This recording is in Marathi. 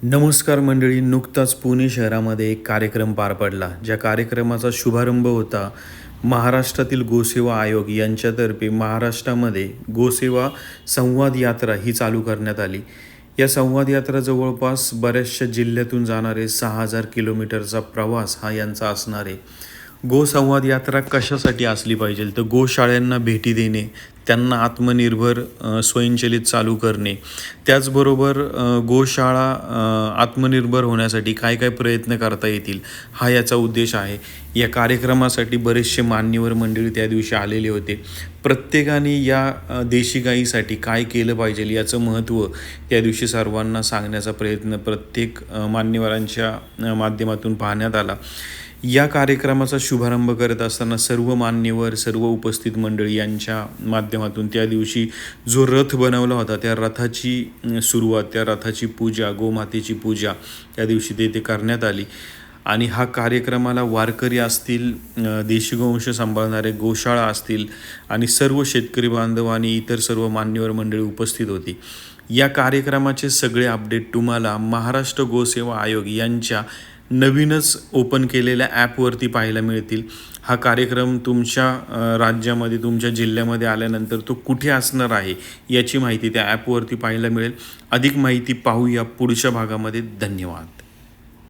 नमस्कार मंडळी. नुकताच पुणे शहरामध्ये एक कार्यक्रम पार पडला. ज्या कार्यक्रमाचा शुभारंभ होता महाराष्ट्रातील गोसेवा आयोग यांच्यातर्फे महाराष्ट्रामध्ये गोसेवा संवाद यात्रा ही चालू करण्यात आली. या संवाद यात्रा जवळपास बऱ्याचशा जिल्ह्यातून जाणारे 6,000 किलोमीटरचा प्रवास हा यांचा असणार आहे. गोसंवाद यात्रा कशासाठी असली पाहिजे, तर गोशाळांना भेटी देणे, त्यांना आत्मनिर्भर स्वयंचलित चालू करणे, त्याचबरोबर गोशाळा आत्मनिर्भर होण्यासाठी काय काय प्रयत्न करता येतील हा याचा उद्देश आहे. या कार्यक्रमासाठी बरेचसे मान्यवर मंडळी त्या दिवशी आलेले होते. प्रत्येकाने या देशी गाईसाठी काय केलं पाहिजे याचं महत्त्व त्या दिवशी सर्वांना सांगण्याचा प्रयत्न प्रत्येक मान्यवरांच्या माध्यमातून पाहण्यात आला. या कार्यक्रमाचा शुभारंभ करत असताना सर्व मान्यवर, सर्व उपस्थित मंडळी यांच्या माध्यमातून त्या दिवशी जो रथ बनवला होता त्या रथाची सुरुवात, त्या रथाची पूजा, गोमातेची पूजा त्या दिवशी ते करण्यात आली. आणि हा कार्यक्रमाला वारकरी असतील, देशी गोवंश सांभाळणारे गोशाळा असतील आणि सर्व शेतकरी बांधव आणि इतर सर्व मान्यवर मंडळी उपस्थित होती. या कार्यक्रमाचे सगळे अपडेट तुम्हाला महाराष्ट्र गोसेवा आयोग यांच्या नवीनच ओपन केलेल्या ॲपवरती पाहायला मिळतील. हा कार्यक्रम तुमच्या राज्यामध्ये, तुमच्या जिल्ह्यामध्ये आल्यानंतर तो कुठे असणार आहे याची माहिती त्या ॲपवरती पाहायला मिळेल. अधिक माहिती पाहूया पुढच्या भागामध्ये. धन्यवाद.